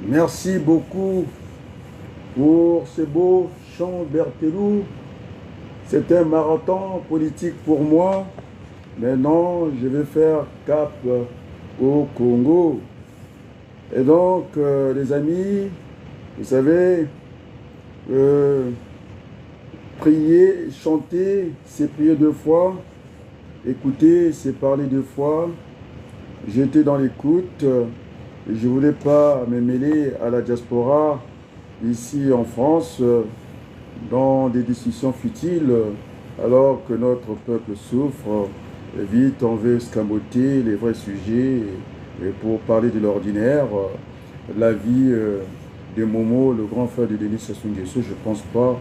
Merci beaucoup pour ce beau chant Berthelou. C'est un marathon politique pour moi. Maintenant, je vais faire cap au Congo. Et donc, les amis, vous savez, prier, chanter, c'est prier deux fois. Écouter, c'est parler deux fois. J'étais dans l'écoute. Je ne voulais pas me mêler à la diaspora ici en France dans des discussions futiles alors que notre peuple souffre. Vite, on veut escamoter les vrais sujets et pour parler de l'ordinaire, la vie de Momo, le grand frère de Denis Sassou Nguesso, je ne pense pas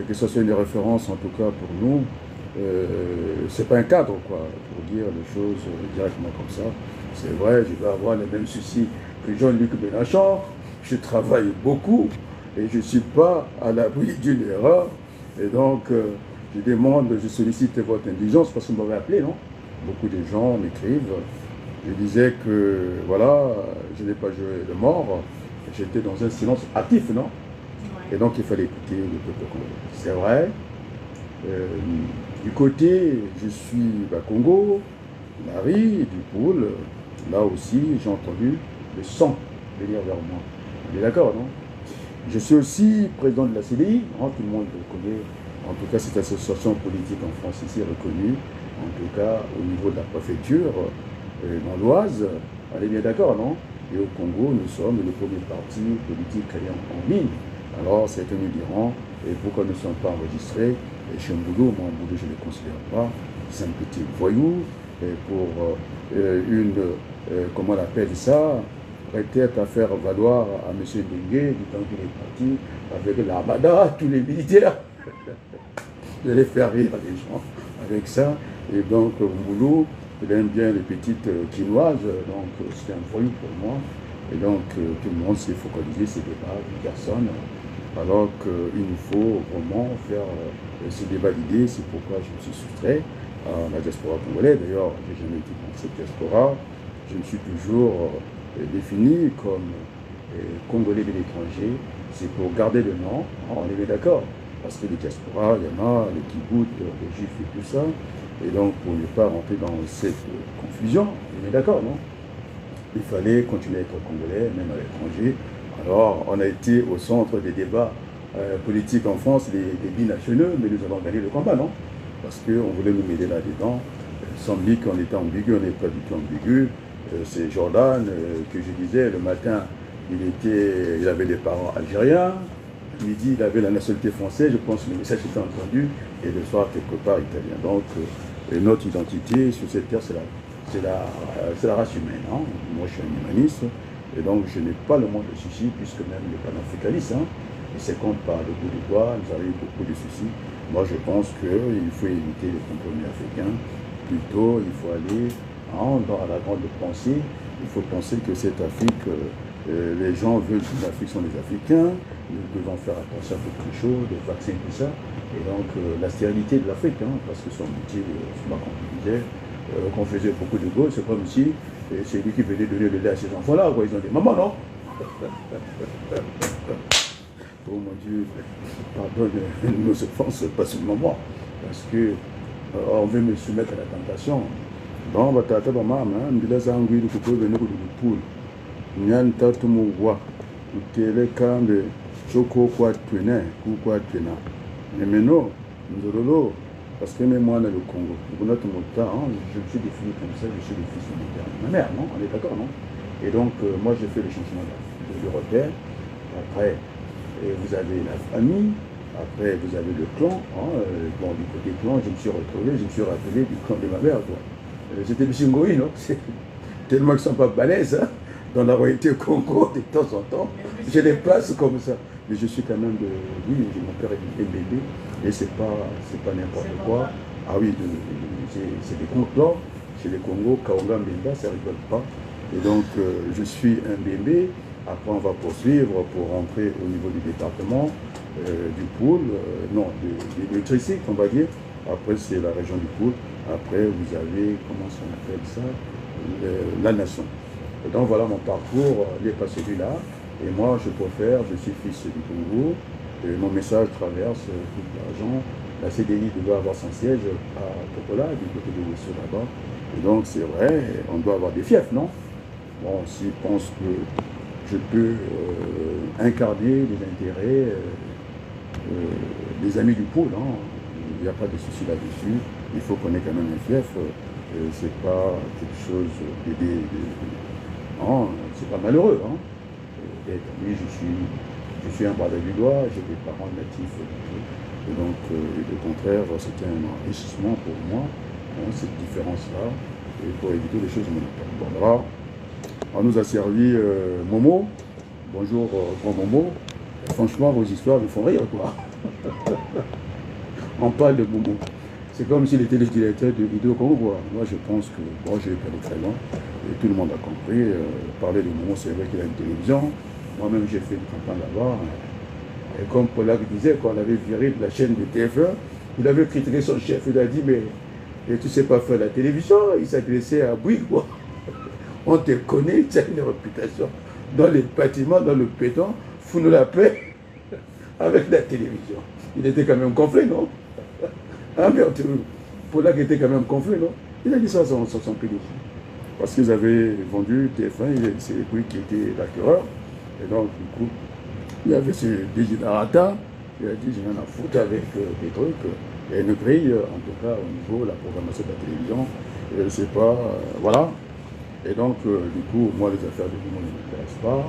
que ce soit une référence en tout cas pour nous. C'est pas un cadre quoi, pour dire les choses directement comme ça. C'est vrai, je vais avoir les mêmes soucis que Jean-Luc Mélenchon. Je travaille beaucoup et je ne suis pas à l'abri d'une erreur. Et donc, je demande, je sollicite votre indulgence parce que vous m'avez appelé, non? Beaucoup de gens m'écrivent. Je disais que, voilà, je n'ai pas joué de mort. J'étais dans un silence actif, non? Ouais. Et donc, il fallait écouter le peuple congolais. C'est vrai. Du côté, je suis Congo, Marie, du Poul. Là aussi, j'ai entendu le sang venir vers moi. On est d'accord, non? Je suis aussi président de la CDI, hein, tout le monde le connaît. En tout cas, cette association politique en France ici reconnue, en tout cas au niveau de la préfecture, dans l'Oise. On est bien d'accord, non? Et au Congo, nous sommes le premier parti politique en ligne. Alors, certains nous diront, et pourquoi nous ne sommes pas enregistrés? Et chez Mboulou, moi, Mboulou, je ne le considère pas. C'est un petit voyou. Et pour comment on appelle ça, peut-être à faire valoir à M. Dengue, du temps qu'il est parti, avec l'Armada, tous les militaires. Je vais faire rire les gens avec ça. Et donc, Mboulou, il aime bien les petites quinoises, donc c'est un voyou pour moi. Et donc, tout le monde s'est focalisé sur ces débats, une personne. Alors qu'il nous faut vraiment faire ce débat d'idées, c'est pourquoi je me suis soustrait à la diaspora congolaise. D'ailleurs, je n'ai jamais été dans cette diaspora. Je me suis toujours défini comme Congolais de l'étranger. C'est pour garder le nom, on est bien d'accord. Parce que les diasporas, il y en a, les kibbutz, les juifs et tout ça. Et donc, pour ne pas rentrer dans cette confusion, on est d'accord, non? Il fallait continuer à être congolais, même à l'étranger. Alors, on a été au centre des débats politiques en France, des binationaux, mais nous avons gagné le combat, non? Parce qu'on voulait nous mêler là-dedans. Il semblait qu'on était ambigu, on n'est pas du tout ambigu. C'est Jordan que je disais, le matin, il avait des parents algériens. Midi, il avait la nationalité française, je pense que le message était entendu, et le soir, quelque part, italien. Donc, notre identité sur cette terre, c'est la race humaine. Hein. Moi, je suis un humaniste, et donc je n'ai pas le monde de soucis, puisque même les panafricanistes, hein, et c'est compte par le bout du doigt, nous avons eu beaucoup de soucis. Moi, je pense qu'il faut éviter les compromis africains. Plutôt, il faut aller dans la grande pensée. Il faut penser que cette Afrique, les gens veulent que l'Afrique sont des Africains. Nous devons faire attention à beaucoup de choses, des vaccins, tout ça. Et donc, la stérilité de l'Afrique, hein, parce que son métier, comme on disait, qu'on faisait beaucoup de gauche, c'est comme si c'est lui qui venait donner le lait à ces enfants-là. Ils ont des mamans, non? Oh mon Dieu, pardonne nos offenses, pas seulement moi, parce que on veut me soumettre à la tentation. Bon, batata bamama, mbila zangu ili kukwebe Poul. Nyan tatu muwa, utele kambe, choko kwa twene, kukwa twena. Nemeno, nzorolo, parce que même moi dans le Congo, pour notre temps, je me suis défini comme ça, je suis le fils de mon père. Ma mère, non? On est d'accord, non? Et donc, moi j'ai fait le changement de repère. Après, et vous avez la famille, après vous avez le clan, hein, bon, du côté clan, je me suis retrouvé, je me suis rappelé du clan de ma mère, quoi. C'était Bishingoï, non? Tellement qu'ils ne sont pas balèzes, hein, dans la royauté Congo, de temps en temps, je les place comme ça. Mais je suis quand même de... Oui, mon père est bébé, et c'est pas n'importe quoi. Ah oui, c'est des concours chez les Congos, Kaonga Mbemba, ça ne rigole pas. Et donc, je suis un bébé. Après, on va poursuivre pour rentrer au niveau du département, du Poul, non, de Tricycle, on va dire. Après, c'est la région du Poul. Après, vous avez, comment on appelle ça, la nation. Et donc, voilà mon parcours, il n'est pas celui-là. Et moi, je préfère, je suis fils du Congo, et mon message traverse toute la région. La CDI doit avoir son siège à Tokola, du côté de Ouessou là-bas. Et donc, c'est vrai, on doit avoir des fiefs, non? Bon, s'ils pensent que je peux incarner les intérêts des amis du pôle, hein, il n'y a pas de souci là-dessus. Il faut qu'on ait quand même un fief. C'est pas quelque chose non, c'est pas malheureux. Hein. Et oui, je suis un bradin du doigt, j'ai des parents natifs. Et donc, au contraire, c'était un enrichissement pour moi, hein, cette différence-là, et pour éviter les choses monotone. Bon, voilà, on nous a servi Momo. Bonjour, grand Momo. Et franchement, vos histoires me font rire, quoi. On parle de Momo. C'est comme s'il était le directeur de Vidéo Congo. Moi, je pense que, bon, je vais pas aller très loin, et tout le monde a compris. Parler de Momo, c'est vrai qu'il a une télévision. Moi-même, j'ai fait une campagne là-bas. Et comme Polak disait, quand on avait viré de la chaîne de TF1, il avait critiqué son chef. Il a dit, mais tu ne sais pas faire la télévision. Il s'adressait à Bouygues, quoi. On te connaît, tu as une réputation. Dans les bâtiments, dans le béton, fous-nous la paix avec la télévision. Il était quand même gonflé, non? Ah merde, Polak était quand même gonflé, non? Il a dit ça sur son PDG. Parce qu'ils avaient vendu TF1, c'est lui qui était l'acquéreur. Et donc, du coup, il y avait ce Dégénérata, il a dit, j'ai rien à foutre avec des trucs. Il y a une grille, en tout cas, au niveau de la programmation de la télévision. Et je ne sais pas, voilà. Et donc, du coup, moi, les affaires de Momo ne m'intéressent pas.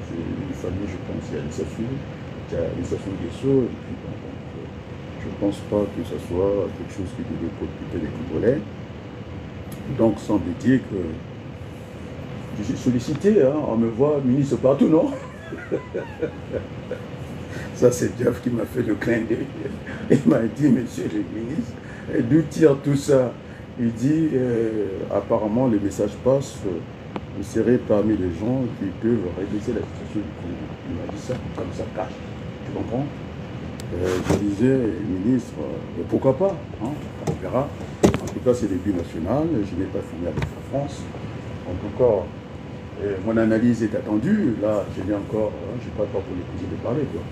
J'ai une famille, je pense, il y a l'Issasou, il y a l'Issasou Guesso, et puis bon, donc, je ne pense pas que ce soit quelque chose qui devait préoccuper les Congolais. Donc, semble-t-il que je suis sollicité, hein, on me voit ministre partout, non? Ça, c'est Jeff qui m'a fait le clin d'œil. Il m'a dit, monsieur le ministre, d'où tire tout ça? Il dit, apparemment, le message passe, vous serez parmi les gens qui peuvent redresser la situation du Congo. Il m'a dit ça, comme ça, cache. Tu comprends? Je disais, ministre, pourquoi pas, hein, on verra. En tout cas, c'est le but national, je n'ai pas fini avec la France. En tout cas, mon analyse est attendue. Là, je viens encore, je n'ai pas encore pour l'épouser de parler, quoi.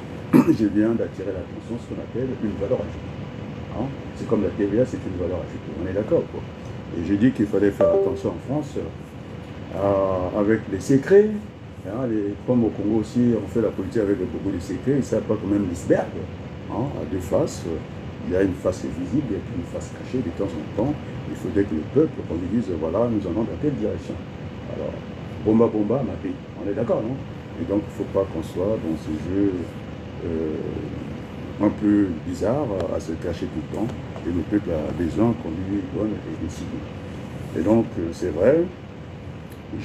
Je viens d'attirer l'attention, ce qu'on appelle une valeur ajoutée. Hein? C'est comme la TVA, c'est une valeur ajoutée. On est d'accord, quoi. Et j'ai dit qu'il fallait faire attention en France avec les secrets. Hein? Comme au Congo aussi, on fait la politique avec beaucoup de secrets. Ils ne savent pas quand même l'iceberg. Hein? À deux faces, il y a une face visible, il y a une face cachée. De temps en temps, il faudrait que le peuple, qu'on lui dise, voilà, nous allons dans telle direction. Alors, bomba, bomba, ma pays. On est d'accord, non? Et donc, il ne faut pas qu'on soit dans ce jeu un peu bizarre à se cacher tout le temps. Et le peuple a besoin qu'on lui donne et décide. Et donc, c'est vrai,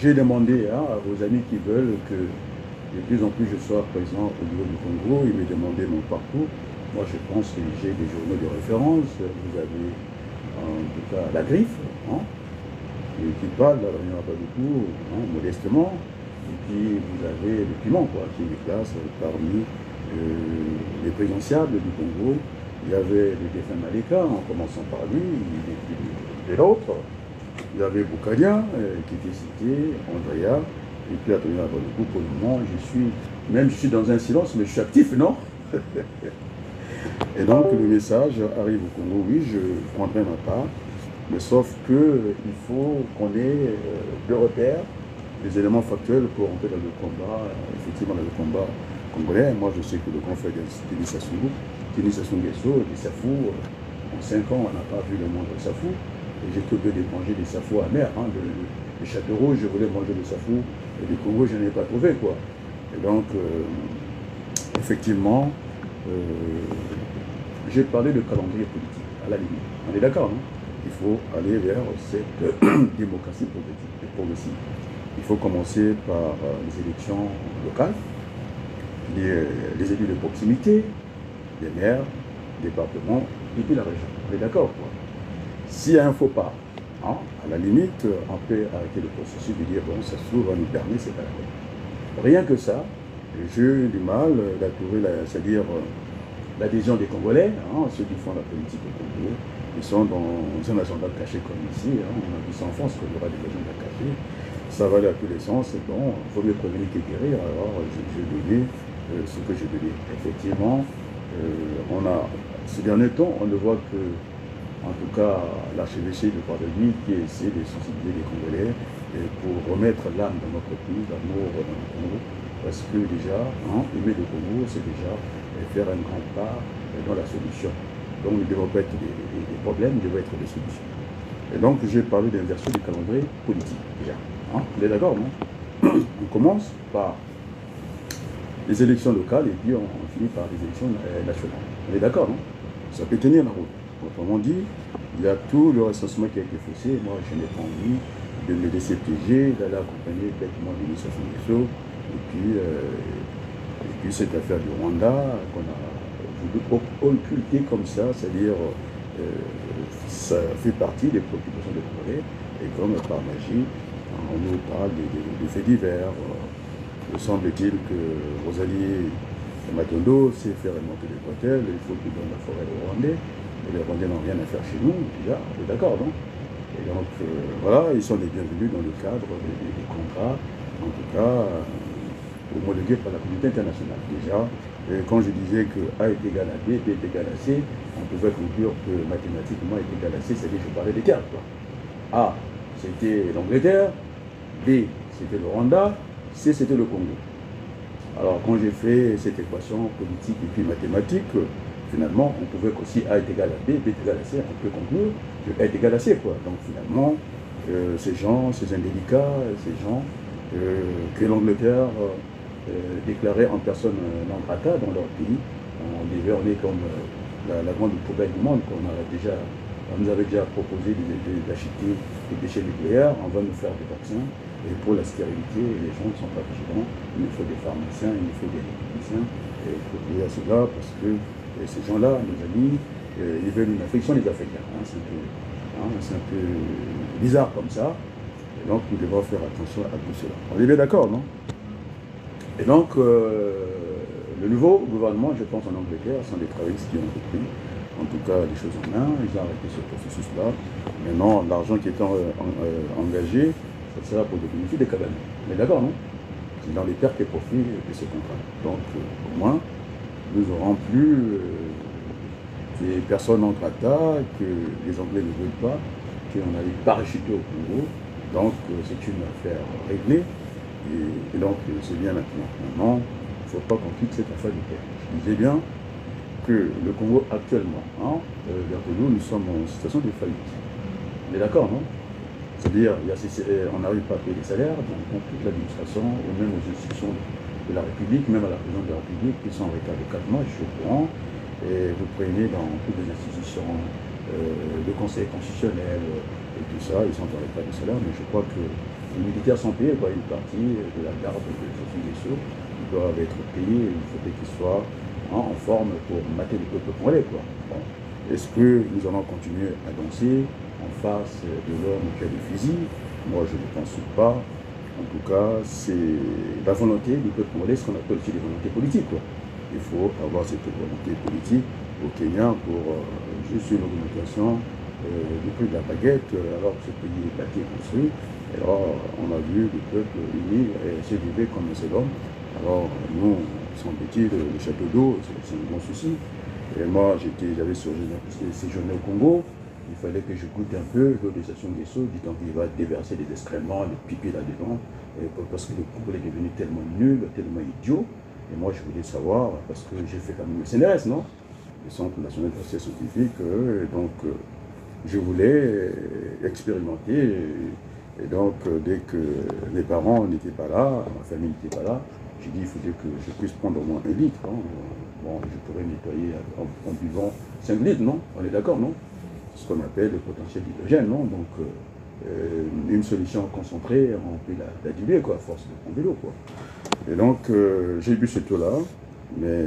j'ai demandé à vos amis qui veulent que de plus en plus je sois présent au niveau du Congo. Ils me demandaient mon parcours. Moi, je pense que j'ai des journaux de référence. Vous avez, en tout cas, la griffe, hein, qui parle, là, il n'y en a pas beaucoup, hein, modestement. Et puis, vous avez le piment, quoi, qui est classe parmi les présidentiables du Congo. Il y avait le défunt Maleka, en commençant par lui, et l'autre. Il y avait Boukadia, qui était cité, Andrea, et puis attendez, du coup, pour le moment, je suis dans un silence, mais je suis actif, non? Et donc, le message arrive au Congo, oui, je prendrai ma part, mais sauf qu'il faut qu'on ait deux repères, des éléments factuels pour entrer dans le combat, effectivement dans le combat congolais. Moi, je sais que le grand frère Denis Sassou Nguesso, des Safou, en 5 ans, on n'a pas vu le monde de Safou. Et j'ai trouvé de manger des Safou amers. Hein, le Châteauroux, je voulais manger des Safou. Et du Congo, je n'en ai pas trouvé, quoi. Et donc, effectivement, j'ai parlé de calendrier politique, à la limite. On est d'accord, non? Il faut aller vers cette démocratie progressive. Il faut commencer par les élections locales, les élus de proximité, les maires, départements, et puis la région. On est d'accord, quoi. S'il y a un faux pas, hein, à la limite, on peut arrêter le processus de dire, bon, ça se trouve, va nous permettre, c'est pas la peine. Rien que ça, j'ai eu du mal à trouver, c'est-à-dire l'adhésion des Congolais, hein, ceux qui font la politique au Congo, ils sont dans un agenda caché comme ici, hein, on a vu ça en France, qu'il y aura des agendas cachés. ça va aller à tous les sens. Bon, il vaut mieux prévenir que guérir. Alors, j'ai donné ce que j'ai donné. Effectivement, ces derniers temps, on ne voit que, en tout cas, l'archevêché de Port-de-Vie qui essaie de sensibiliser les Congolais pour remettre l'âme dans notre pays, l'amour dans le Congo. Parce que déjà, aimer le Congo, c'est déjà faire un grand pas dans la solution. Donc, il ne devrait pas être des problèmes, il devrait être des solutions. Et donc, j'ai parlé d'inversion du calendrier politique, déjà. Vous êtes d'accord, non? On commence par les élections locales et puis on finit par les élections nationales. On est d'accord, non? Ça peut tenir la route. Autrement dit, il y a tout le recensement qui a été faussé. Moi, je n'ai pas envie de me laisser piéger, d'aller accompagner bêtement l'administration des Sceaux. Et puis cette affaire du Rwanda qu'on a voulu occulter comme ça, c'est-à-dire ça fait partie des préoccupations des Congolais. Et comme par magie, on nous parle des faits divers. Semble-t-il que Rosalie Matondo s'est fait remonter les bretelles, il faut qu'il donne la forêt aux Rwandais. Et les Rwandais n'ont rien à faire chez nous, déjà, on est d'accord, non? Et donc, voilà, ils sont les bienvenus dans le cadre des contrats, en tout cas, homologués par la communauté internationale. Déjà, quand je disais que A est égal à B, B est égal à C, on pouvait conclure que mathématiquement est égal à C, c'est-à-dire que je parlais des termes, quoi. A, c'était l'Angleterre, B, c'était le Rwanda, C, c'était le Congo. Alors, quand j'ai fait cette équation politique et puis mathématique, finalement, on pouvait qu'aussi A est égal à B, B est égal à C, on peut conclure que A est égal à C, quoi. Donc, finalement, ces gens, ces indélicats, ces gens que l'Angleterre déclarait en personne non grata dans leur pays, on est comme la grande poubelle du monde, on nous avait déjà proposé d'acheter des déchets nucléaires, on va nous faire des vaccins. Et pour la stérilité, les gens ne sont pas vigilants. Il nous faut des pharmaciens, il nous faut des techniciens pour lier à cela, parce que ces gens-là, nos amis, ils veulent une Afrique, ils sont les Africains. C'est un peu bizarre comme ça. Et donc, nous devons faire attention à tout cela. On est bien d'accord, non? Et donc, le nouveau gouvernement, je pense en Angleterre, sont des travaillistes qui ont repris, en tout cas, les choses en main. Ils ont arrêté ce processus-là. Maintenant, l'argent qui est engagé, ça sera pour le bénéfice des cabanes. Mais d'accord, non? C'est dans les pertes et profits de ce contrat. Donc, au moins, nous n'aurons plus des personnes en grata que les Anglais ne veulent pas, qu'on a parachuté au Congo. Donc, c'est une affaire réglée. Et donc, c'est bien maintenant. Maintenant, il ne faut pas qu'on quitte cette affaire du terre. Je disais bien que le Congo, actuellement, nous sommes en situation de faillite. On est d'accord, non? C'est-à-dire, on n'arrive pas à payer les salaires, donc toute l'administration, ou même aux institutions de la République, même à la présidence de la République, qui sont en retard de 4 mois, je suis au courant. Et vous prenez dans toutes les institutions, le Conseil constitutionnel et tout ça, ils sont en retard de salaire, mais je crois que les militaires sont payés, quoi, une partie de la garde de des Sceaux, ils doivent être payés, il faudrait qu'ils soient en forme pour mater le peuple congolais, quoi. Bon. Est-ce que nous allons continuer à danser en face de l'homme qui a des fusils? Moi, je ne pense pas. En tout cas, c'est la volonté du peuple congolais, ce qu'on appelle aussi des volontés politiques, quoi. Il faut avoir cette volonté politique au Kenya pour juste une augmentation du prix de la baguette, alors que ce pays est bâti et construit. Alors, on a vu le peuple uni s'élever comme un seul homme. Alors, nous, semble-t-il, le château d'eau, c'est un bon souci. Et moi, j'avais séjourné au Congo. Il fallait que je goûte un peu l'eau des stations des Sceaux, du temps qu'il va déverser des excréments, des pipis là-dedans, parce que le Congo est devenu tellement nul, tellement idiot. Et moi, je voulais savoir, parce que j'ai fait quand même le CNRS, non? Le Centre national de recherche scientifique. Donc, je voulais expérimenter. Et donc, dès que mes parents n'étaient pas là, ma famille n'était pas là, j'ai dit, il faudrait que je puisse prendre au moins 1 litre. Bon, je pourrais nettoyer en buvant 5 litres, non? On est d'accord, non? C'est ce qu'on appelle le potentiel d'hydrogène, non? Donc, une solution concentrée, on peut la diluer, quoi, à force de prendre de l'eau, quoi. Et donc, j'ai bu cette eau-là, mais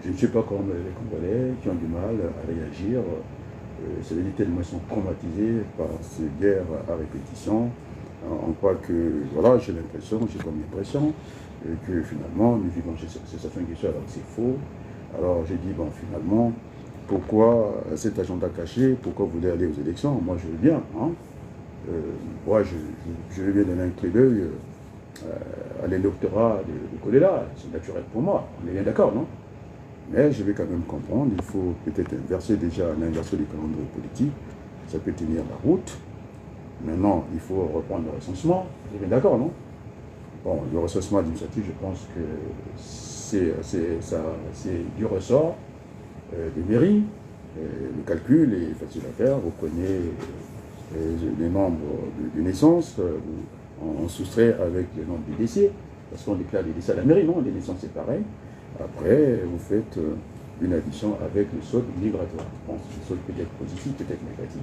je ne suis pas comme les Congolais qui ont du mal à réagir. C'est-à-dire tellement ils sont traumatisés par ces guerres à répétition. On croit que, voilà, j'ai comme l'impression, que finalement, nous vivons chez certains guichets alors que c'est faux. Alors j'ai dit, bon, finalement, pourquoi cet agenda caché? Pourquoi vous voulez aller aux élections? Moi, je veux bien, hein. moi, je vais bien donner un clé d'œil à l'électorat de Kolela. C'est naturel pour moi. On est bien d'accord, non? Mais je vais quand même comprendre. Il faut peut-être inverser déjà l'inversion du calendrier politique. Ça peut tenir la route. Maintenant, il faut reprendre le recensement. Vous êtes bien d'accord, non? Bon, le recensement administratif, je pense que c'est du ressort des mairies. Le calcul est facile à faire. Vous prenez les nombres de naissance, on soustrait avec le nombre de décès, parce qu'on déclare les décès à la mairie, non? Les naissances, c'est pareil. Après, vous faites une addition avec le solde migratoire. Je pense que le solde peut être positif, peut être négatif.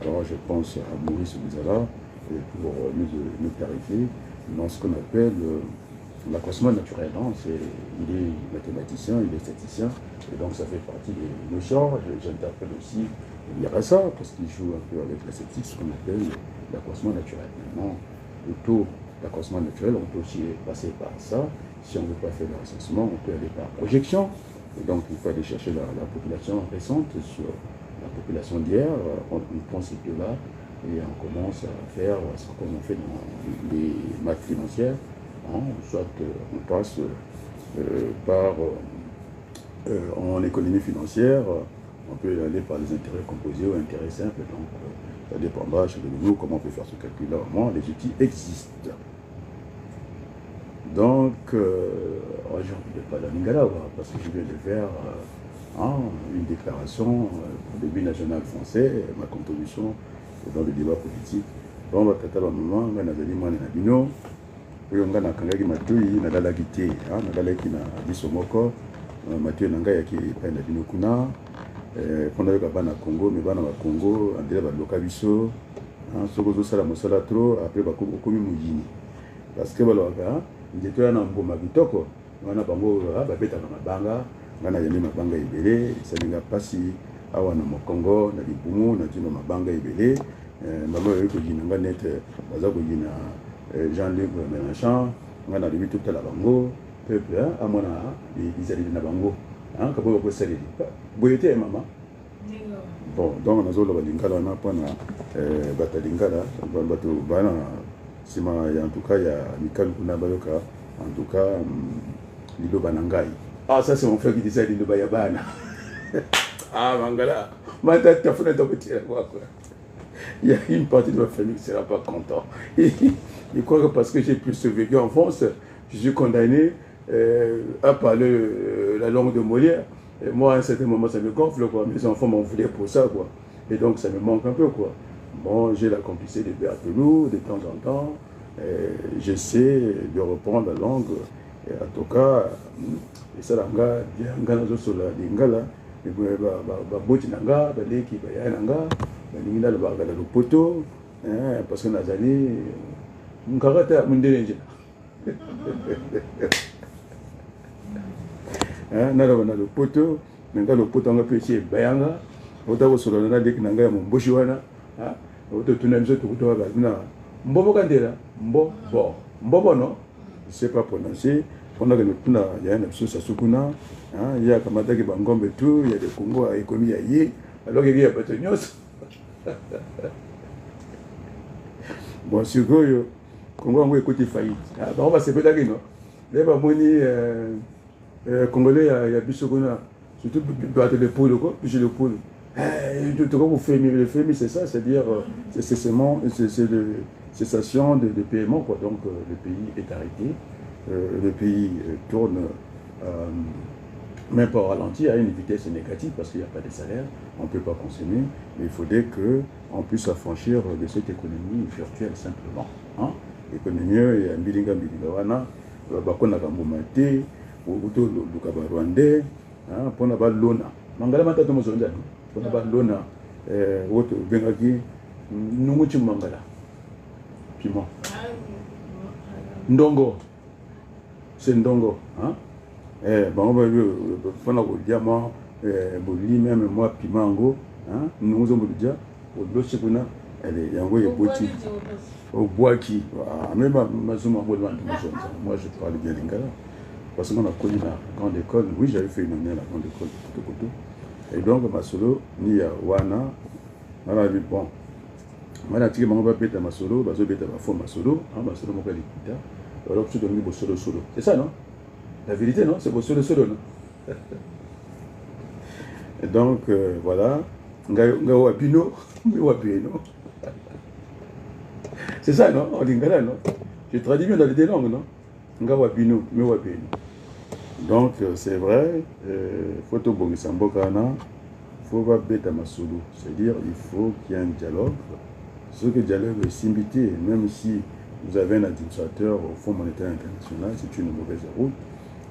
Alors, je pense à Maurice Bouzala pour nous clarifier dans ce qu'on appelle l'accroissement naturel. Il est mathématicien, il est statisticien, et donc ça fait partie de nos champs. J'interpelle aussi l'IRSA, parce qu'il joue un peu avec la statistique, ce qu'on appelle l'accroissement naturel. Maintenant, le taux d'accroissement naturel, on peut aussi passer par ça. Si on ne veut pas faire le recensement, on peut aller par projection. Et donc, il faut aller chercher la population récente sur la population d'hier. On prend ces deux-là et on commence à faire ce qu'on fait dans les maths financières. Soit on passe par, en économie financière, on peut aller par les intérêts composés ou intérêts simples. Donc, ça dépendra chez nous comment on peut faire ce calcul-là. Au moins, les outils existent. Donc, j'ai envie de parler d'Ingala, parce que je viens de faire une déclaration pour le but national français, ma contribution dans le débat politique. Bon, on va traiter le moment, on va dire que oyo nga nakangaki matoi nalalaki te nalalaki na biso moko matoi na ngai yaki epai na bino kuna mpona yoka bana Congo me bana ba Congo andele baloka biso soki ozosala mosala tro apres okomi moyini parce que balobaka nzete oya na mboma kitoko wana bango babetaka mabanga nga nayambi mabanga ebele esalinga mpasi awa na mokongo na libumu natina mabanga ebele bango oyoki kogina nga nete baza kogina Jean-Luc Mélenchon, on a vu tout à la bango, peuple, à mon âge, ils allaient dans la bango. Quand vous avez salé, vous étiez maman. Bon, donc on a zolo balingala, on a pas na batalingala, bateau bana, si ma en tout cas il y a Mikal Kunabayoka, en tout cas Lido Banangai. Ah ça c'est mon frère qui disait Lido Bayabana. Ah Mangala, ma tête a fait un petit quoi. Il y a une partie de ma famille qui ne sera pas content. Je crois que parce que j'ai plus vécu en France, je suis condamné à parler la langue de Molière. Et moi, à un certain moment, ça me gonfle, quoi. Mes enfants m'en voulaient pour ça, quoi. Et donc, ça me manque un peu, quoi. Bon, j'ai la complicité de Berthelot, de temps en temps. J'essaie de reprendre la langue. Et en tout cas, et ça, parce que Nazali, Nkarata Munderenja. Nalabana le poteau, Nanga le poteau en péché, Bayanga, Otavo Solana de Nanga, mon Boshuana, Ototunamso to Bagna, Mbobo Candela, Mbobo, Mbobo no, je ne sais pas prononcer, on a le Tuna, il y a une absence à Sukuna, il y a Kamataki Bangombe tout, il y a des Congo à Ekomi Aye, alors qu'il y a Patonios. Bon, sur Goyo, Congo a écouté faillite. On va se faire d'accord. Les Bamoni Congolais, il y a Bissogona, surtout le pôle, puis le pôle. Vous fermez le fermez, c'est ça, c'est-à-dire, c'est de cessation de paiement, quoi. Donc, le pays est arrêté, le pays tourne, même pas au ralenti, à une vitesse négative, parce qu'il n'y a pas de salaire, on ne peut pas consommer, mais il faudrait qu'on puisse s'affranchir de cette économie virtuelle simplement. L'économie, il y a un bilinga wana, bakona kambomate, uto lukaba rwandais, pour na ba lona. Mangala matata mozonda, pour na ba lona, auto bengaki nunguchi mangala. Piment. Ndongo. C'est ndongo, bon, on va dire moi, même moi, pimango, nous avons dit, au dossier qu'on a, elle est envoyée au bois qui, même moi je parle bien lingala, parce qu'on a connu la grande école, oui j'avais fait une année à la grande école de Koto, et donc ma solo, ni à Wana, on a dit bon, Voilà, tu vas péter ma solo, vas péter ma faux ma solo, ma solo, mon calita. Alors tu donnes le solo solo. C'est ça, non? La vérité, non? C'est le solo solo, non? Et donc, voilà. C'est ça, non? En lingala, non? Je traduis bien dans les deux langues, non? Ngawabino, mewabino. Donc, c'est vrai, faut tout bon, faut pas bêter ma solo. C'est-à-dire, il faut qu'il y ait un dialogue. Ce que le dialogue est simité, même si vous avez un administrateur au Fonds monétaire international, c'est une mauvaise route.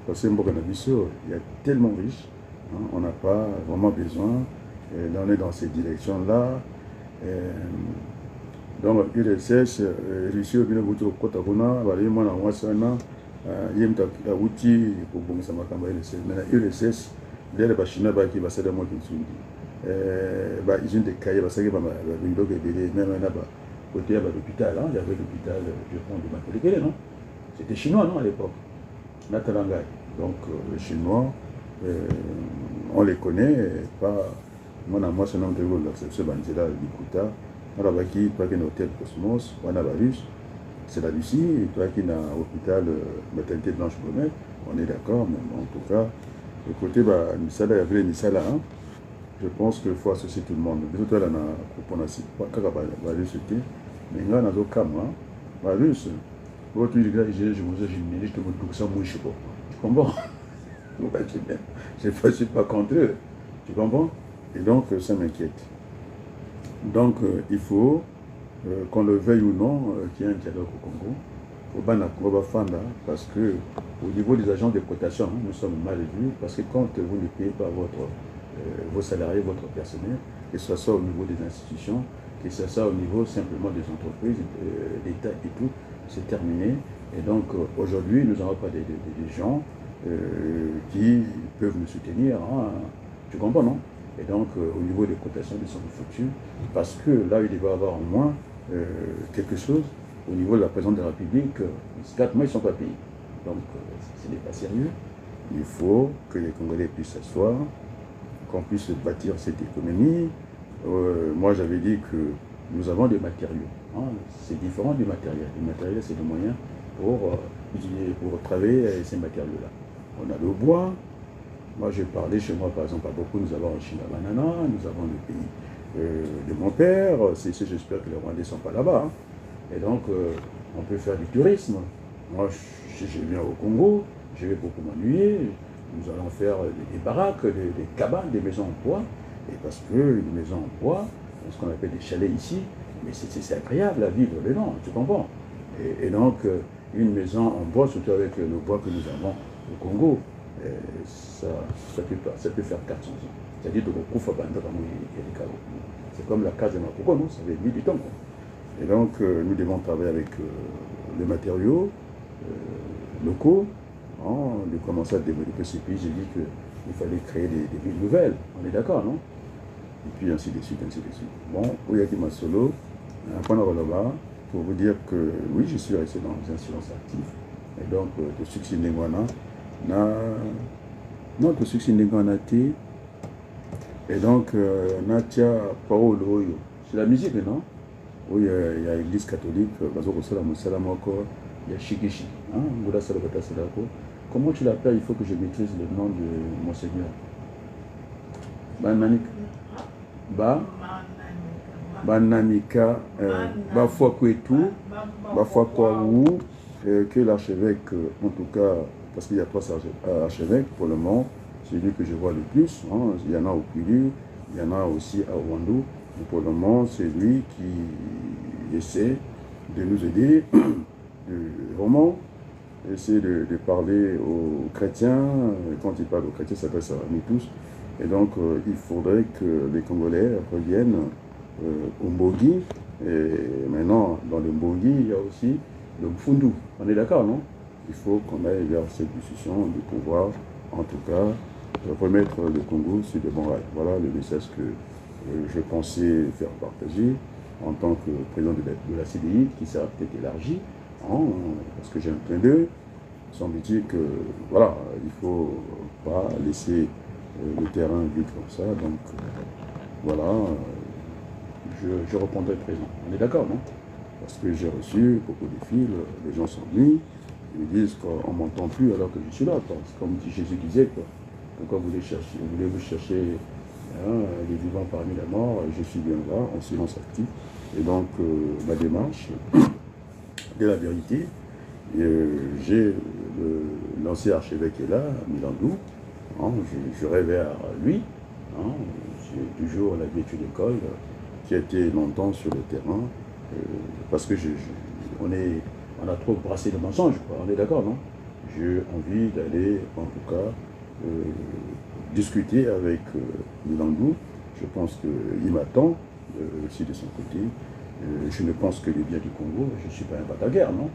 Parce que il y a tellement riche, hein, on n'a pas vraiment besoin. Et là, on est dans cette direction-là. Donc, URSS, Russie, au Bino Boutou, Kotakuna, Valéman, Wassana, Yemta, Outi, pour bon, ça m'a campagne. Maintenant, URSS, les Bachina, qui va s'aider à moi qui sont ils ont des cahiers, parce que même là-bas, côté de l'hôpital, il y avait l'hôpital, je prends de Matélégué, non? C'était chinois, non, à l'époque? Natalangay. Donc, les Chinois, on les connaît, pas. Moi, c'est un nom de rôle, c'est Banzela, Likuta. On a qui pas qu'un hôtel Cosmos, on a Russe, c'est la Russie, et toi qui n'a l'hôpital maternité Blanche Blomette, on est d'accord, mais en tout cas, le côté, Nisala, il y avait Nisala, hein. Je pense qu'il faut associer tout le monde. Les autres, là, on a aussi, quand on va aller sauter, mais là, on a d'autres cas, moi, Russe, l'autre, je comprends? Je ne suis pas contre eux, tu comprends? Et donc, ça m'inquiète. Donc, il faut, qu'on le veuille ou non, qu'il y ait un dialogue au Congo. Au Bafanda, parce que au niveau des agents de cotation, hein, nous sommes mal vus, parce que quand vous ne payez pas vos salariés, votre personnel, que ce soit au niveau des institutions, que ce soit au niveau simplement des entreprises, l'État et tout, c'est terminé. Et donc, aujourd'hui, nous n'avons pas des gens qui peuvent nous soutenir, hein, tu comprends, non? Et donc, au niveau des cotations, ils sont foutus, parce que là, il devait y avoir au moins quelque chose au niveau de la présidence de la République. 4 mois, ils ne sont pas payés. Donc, ce n'est pas sérieux. Il faut que les Congolais puissent s'asseoir, qu'on puisse bâtir cette économie. Moi, j'avais dit que nous avons des matériaux. Hein. C'est différent du matériel. Le matériel, c'est le moyen pour travailler avec ces matériaux-là. On a le bois. Moi, j'ai parlé chez moi, par exemple, à beaucoup. Nous avons en Chine la banana, nous avons le pays de mon père. J'espère que les Rwandais ne sont pas là-bas. Hein. Et donc, on peut faire du tourisme. Moi, si je viens au Congo, je vais beaucoup m'ennuyer. Nous allons faire des baraques, des cabanes, des maisons en bois. Et parce que une maison en bois, ce qu'on appelle des chalets ici, mais c'est agréable à vivre dedans, tu comprends? Et donc, une maison en bois, surtout avec le bois que nous avons au Congo, ça peut faire 400 ans. C'est-à-dire que c'est comme la case de Makoko, non? Ça fait 1000 ans. Et donc, nous devons travailler avec les matériaux locaux. De commencer à développer ce pays, j'ai dit qu'il fallait créer des villes nouvelles. On est d'accord, non? Et puis ainsi de suite, ainsi de suite. Bon, Oyaki Masolo, pour vous dire que oui, je suis resté dans les insurances actives. Et donc, de succès Nengwana, de succès Nengwana, et donc, Natia Paolo, c'est la musique, non? Oui, il y a l'église catholique, il y a Shikishi, hein? Comment tu l'appelles? Il faut que je maîtrise le nom de Monseigneur. Bananika, Bafuakouetou, Bafuakouaou, que l'archevêque, en tout cas, parce qu'il y a 3 archevêques pour le moment, c'est lui que je vois le plus. Hein. Il y en a au Pili, il y en a aussi à Rwandou. Pour le moment, c'est lui qui essaie de nous aider, vraiment, essayer de parler aux chrétiens. Quand il parle aux chrétiens, ça s'adresse à nous tous. Et donc, il faudrait que les Congolais reviennent au Mbogi. Et maintenant, dans le Mbogi, il y a aussi le Mfundu. On est d'accord, non? Il faut qu'on aille vers cette discussion de pouvoir, en tout cas, remettre le Congo sur de bons rails. Voilà le message que je pensais faire partager en tant que président de la CDI, qui sera peut-être élargi, hein, parce que j'ai un train d'eux. Semble-t-il que, voilà, il ne faut pas laisser le terrain vide comme ça. Donc, voilà, je répondrai présent. On est d'accord, non? Parce que j'ai reçu beaucoup de fils, les gens sont venus, ils me disent qu'on ne m'entend plus alors que je suis là. Comme Jésus disait, quoi. Pourquoi voulez-vous chercher les vivants parmi la mort? Je suis bien là, en silence actif. Et donc, ma démarche de la vérité, j'ai l'ancien archevêque qui est là, Milandou, hein, je révère lui, hein, j'ai toujours la vieille d'école qui a été longtemps sur le terrain, parce que on a trop brassé de mensonges, quoi. On est d'accord, non? J'ai envie d'aller, en tout cas, discuter avec Milandou. Je pense qu'il m'attend aussi de son côté. Je ne pense que les biens du Congo. Je ne suis pas un bataguerre, non?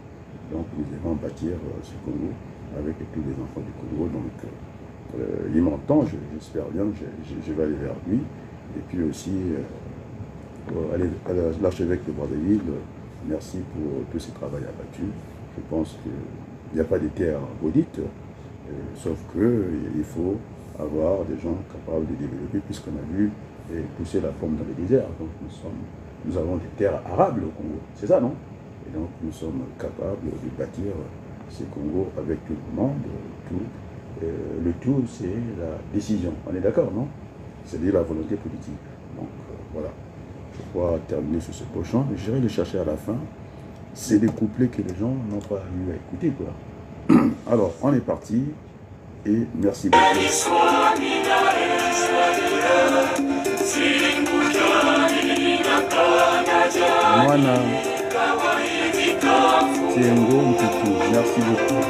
Donc nous devons bâtir ce Congo avec tous les enfants du Congo. Donc il m'entend, j'espère bien, je vais aller vers lui. Et puis aussi, l'archevêque de Brazzaville, merci pour tout ce travail abattu. Je pense qu'il n'y a pas de terre maudite, sauf qu'il faut avoir des gens capables de développer, puisqu'on a vu pousser la pomme dans le désert. Donc nous avons des terres arables au Congo, c'est ça, non? Et donc nous sommes capables de bâtir ce Congo avec tout le monde, le tout c'est la décision. On est d'accord, non? C'est-à-dire la volonté politique. Donc voilà, je crois terminer sur ce prochain. J'irai le chercher à la fin. C'est des couplets que les gens n'ont pas eu à écouter, quoi. Alors, on est parti et merci beaucoup. Mwana Tiengo Mtutu, merci beaucoup.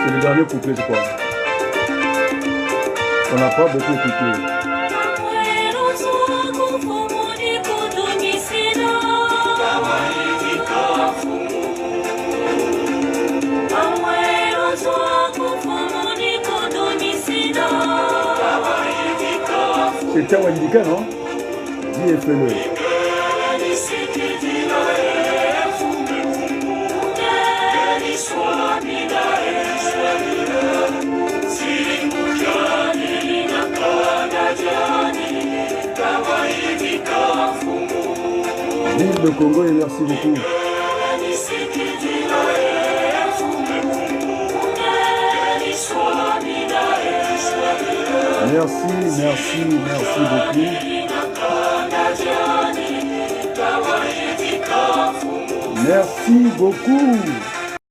C'est le dernier couplet, je crois. On n'a pas beaucoup écouté. C'est Tawandika, non? Dis et fais-le. Vive le Congo et merci beaucoup. Merci beaucoup. Merci beaucoup.